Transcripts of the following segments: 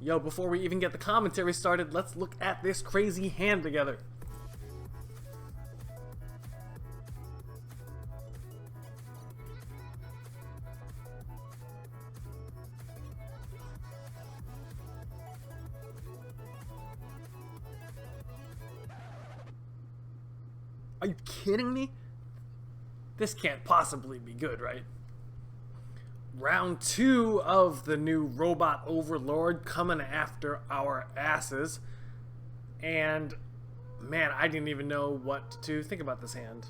Yo, before we even get the commentary started, let's look at this crazy hand together. Are you kidding me? This can't possibly be good, right? Round 2 of the new robot overlord coming after our asses. And man, I didn't even know what to think about this hand.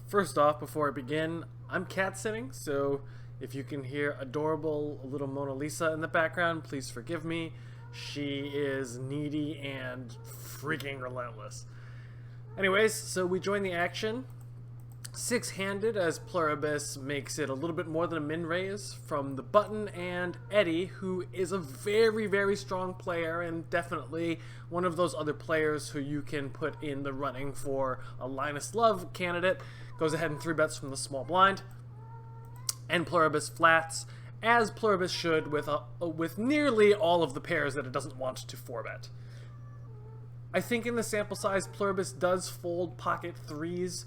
First off, before I begin, I'm cat sitting, so if you can hear adorable little Mona Lisa in the background, please forgive me. She is needy and freaking relentless. Anyways, so we join the action. Six-handed as Pluribus makes it a little bit more than a min raise from the button, and Eddie, who is a very, very strong player and definitely one of those other players who you can put in the running for a LLinusLove candidate, goes ahead and 3-bets from the small blind. And Pluribus flats, as Pluribus should, with nearly all of the pairs that it doesn't want to 4-bet. I think in the sample size, Pluribus does fold pocket 3s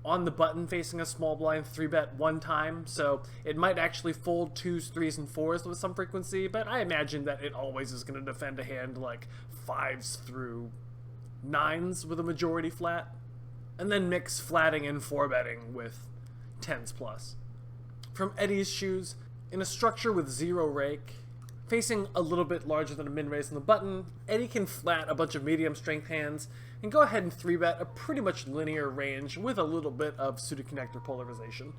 on the button facing a small blind 3-bet one time, so it might actually fold 2s, 3s, and 4s with some frequency, but I imagine that it always is going to defend a hand like 5s through 9s with a majority flat, and then mix flatting and 4-betting with 10s plus. From Eddie's shoes, in a structure with 0 rake, facing a little bit larger than a min raise on the button, Eddie can flat a bunch of medium strength hands and go ahead and 3-bet a pretty much linear range with a little bit of suited connector polarization.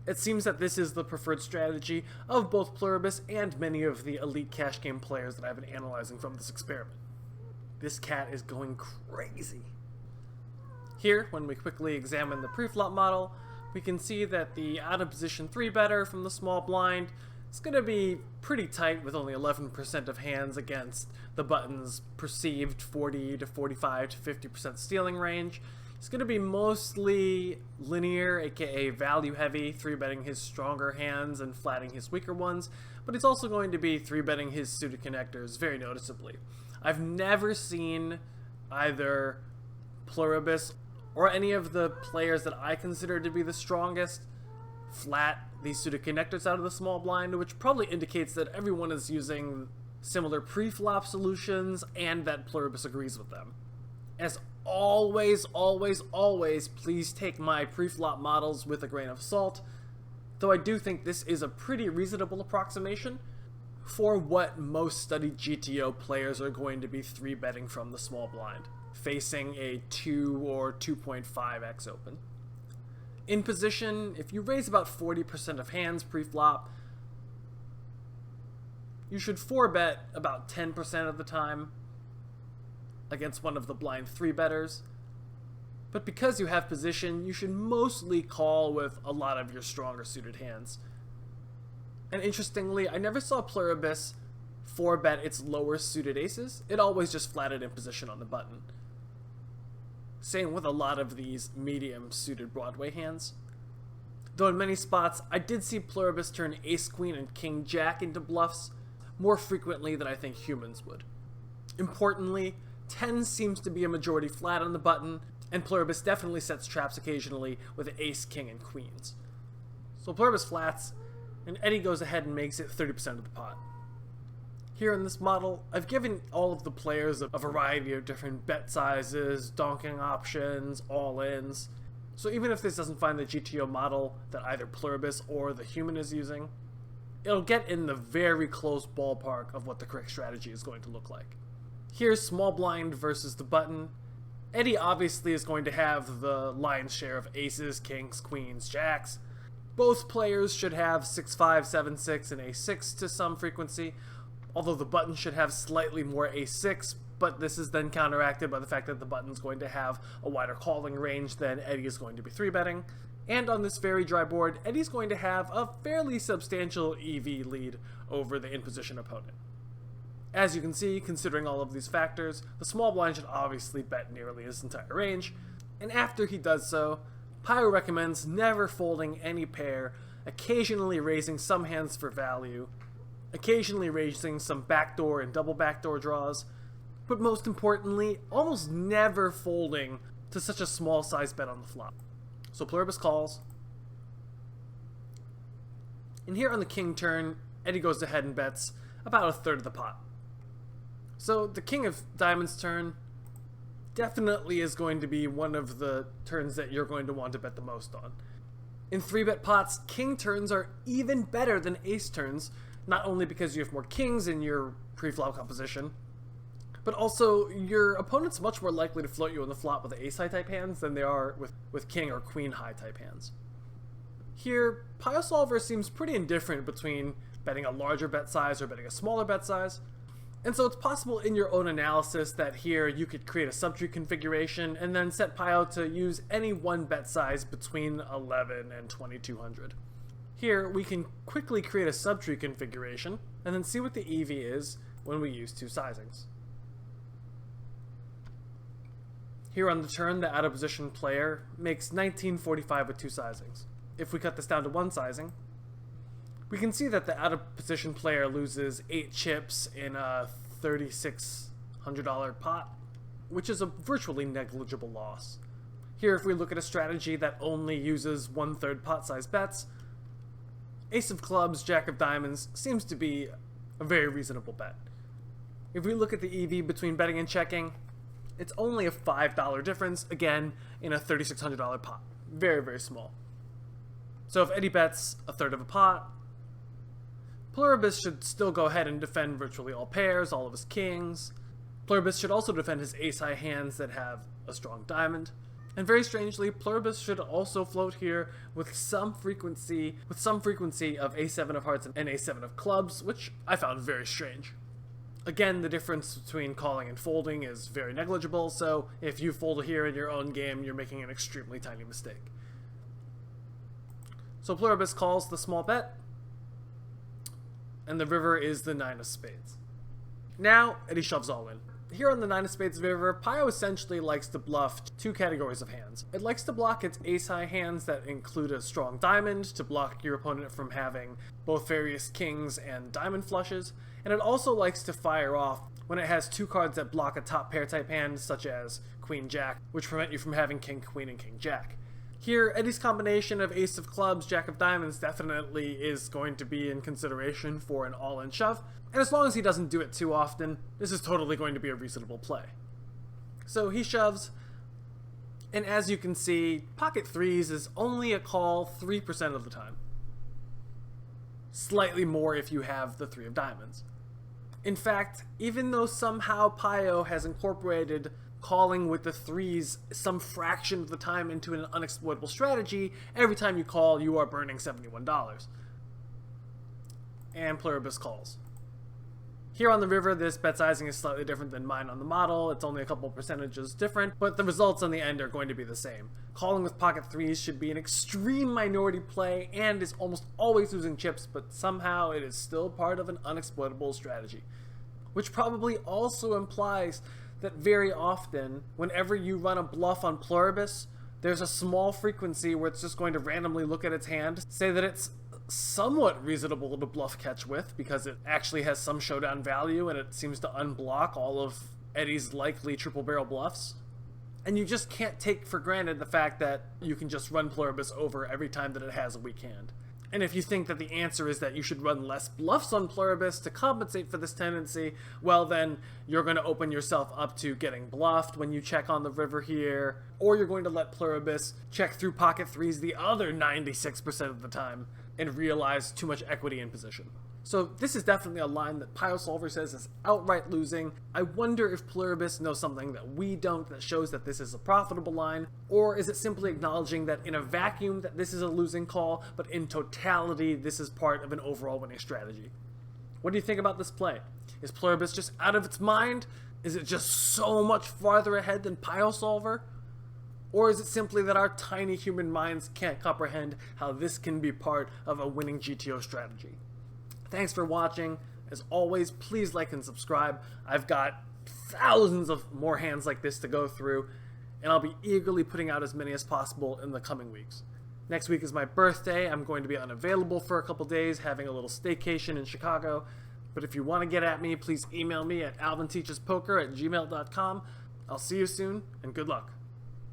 It seems that this is the preferred strategy of both Pluribus and many of the elite cash game players that I've been analyzing from this experiment. This cat is going crazy. Here, when we quickly examine the Preflop model, we can see that the out of position 3-better from the small blind it's going to be pretty tight with only 11% of hands against the button's perceived 40 to 45 to 50% stealing range. It's going to be mostly linear, aka value heavy, 3-betting his stronger hands and flatting his weaker ones, but it's also going to be 3-betting his suited connectors very noticeably. I've never seen either Pluribus or any of the players that I consider to be the strongest flat these suited connectors out of the small blind, which probably indicates that everyone is using similar preflop solutions and that Pluribus agrees with them. As always, please take my preflop models with a grain of salt, though I do think this is a pretty reasonable approximation for what most studied GTO players are going to be 3-betting from the small blind, facing a 2 or 2.5x open. In position, if you raise about 40% of hands pre-flop, you should 4-bet about 10% of the time against one of the blind 3-betters. But because you have position, you should mostly call with a lot of your stronger suited hands. And interestingly, I never saw Pluribus 4-bet its lower suited aces. It always just flatted in position on the button. Same with a lot of these medium-suited Broadway hands. Though in many spots, I did see Pluribus turn Ace-Queen and King-Jack into bluffs more frequently than I think humans would. Importantly, 10 seems to be a majority flat on the button, and Pluribus definitely sets traps occasionally with Ace, King, and Queens. So Pluribus flats, and Eddie goes ahead and makes it 30% of the pot. Here in this model, I've given all of the players a variety of different bet sizes, donking options, all-ins. So even if this doesn't find the GTO model that either Pluribus or the human is using, it'll get in the very close ballpark of what the correct strategy is going to look like. Here's small blind versus the button. Eddie obviously is going to have the lion's share of aces, kings, queens, jacks. Both players should have 6-5, 7-6, and a6 to some frequency, although the button should have slightly more a6, but this is then counteracted by the fact that the button's going to have a wider calling range than Eddie is going to be 3-betting. And on this very dry board, Eddie's going to have a fairly substantial EV lead over the in-position opponent. As you can see, considering all of these factors, the small blind should obviously bet nearly his entire range, and after he does so, Pio recommends never folding any pair, occasionally raising some hands for value, occasionally raising some backdoor and double backdoor draws, but most importantly, almost never folding to such a small size bet on the flop. So Pluribus calls. And here on the king turn, Eddie goes ahead and bets about a third of the pot. So the king of diamonds turn definitely is going to be one of the turns that you're going to want to bet the most on. In 3-bet pots, king turns are even better than ace turns, not only because you have more kings in your pre-flop composition, but also your opponent's much more likely to float you on the flop with ace-high type hands than they are with king or queen-high type hands. Here, Piosolver seems pretty indifferent between betting a larger bet size or betting a smaller bet size, and so it's possible in your own analysis that here you could create a subtree configuration and then set Pio to use any one bet size between 11 and 2200. Here, we can quickly create a subtree configuration and then see what the EV is when we use 2 sizings. Here on the turn, the out-of-position player makes 1945 with 2 sizings. If we cut this down to 1 sizing, we can see that the out-of-position player loses 8 chips in a $3,600 pot, which is a virtually negligible loss. Here, if we look at a strategy that only uses 1/3 pot size bets, ace of clubs, jack of diamonds seems to be a very reasonable bet. If we look at the EV between betting and checking, it's only a $5 difference, again, in a $3,600 pot. Very, very small. So if Eddie bets a third of a pot, Pluribus should still go ahead and defend virtually all pairs, all of his kings. Pluribus should also defend his ace-high hands that have a strong diamond. And very strangely, Pluribus should also float here with some frequency of a7 of hearts and a7 of clubs, which I found very strange. Again, the difference between calling and folding is very negligible, so if you fold here in your own game, you're making an extremely tiny mistake. So Pluribus calls the small bet, and the river is the 9 of spades. Now, Eddie shoves all in. Here on the 9 of spades river, Pio essentially likes to bluff 2 categories of hands. It likes to block its ace-high hands that include a strong diamond to block your opponent from having both various kings and diamond flushes, and it also likes to fire off when it has 2 cards that block a top pair type hand, such as queen-jack, which prevent you from having king-queen and king-jack. Here, Eddie's combination of ace of clubs, jack of diamonds definitely is going to be in consideration for an all-in shove, and as long as he doesn't do it too often, this is totally going to be a reasonable play. So he shoves, and as you can see, pocket threes is only a call 3% of the time. Slightly more if you have the 3 of diamonds. In fact, even though somehow Pio has incorporated calling with the 3s some fraction of the time into an unexploitable strategy, every time you call, you are burning $71. And Pluribus calls. Here on the river, this bet sizing is slightly different than mine on the model. It's only a couple percentages different, but the results on the end are going to be the same. Calling with pocket 3s should be an extreme minority play and is almost always losing chips, but somehow it is still part of an unexploitable strategy. Which probably also implies that very often, whenever you run a bluff on Pluribus, there's a small frequency where it's just going to randomly look at its hand, say that it's somewhat reasonable to bluff catch with because it actually has some showdown value and it seems to unblock all of Eddie's likely triple barrel bluffs. And you just can't take for granted the fact that you can just run Pluribus over every time that it has a weak hand. And if you think that the answer is that you should run less bluffs on Pluribus to compensate for this tendency, well then, you're going to open yourself up to getting bluffed when you check on the river here, or you're going to let Pluribus check through pocket 3s the other 96% of the time and realize too much equity in position. So this is definitely a line that Piosolver says is outright losing. I wonder if Pluribus knows something that we don't that shows that this is a profitable line, or is it simply acknowledging that in a vacuum that this is a losing call, but in totality this is part of an overall winning strategy? What do you think about this play? Is Pluribus just out of its mind? Is it just so much farther ahead than Piosolver? Or is it simply that our tiny human minds can't comprehend how this can be part of a winning GTO strategy? Thanks for watching. As always, please like and subscribe. I've got thousands of more hands like this to go through, and I'll be eagerly putting out as many as possible in the coming weeks. Next week is my birthday. I'm going to be unavailable for a couple days, having a little staycation in Chicago, But if you want to get at me, please email me at alvinteachespoker@gmail.com. I'll see you soon, and good luck.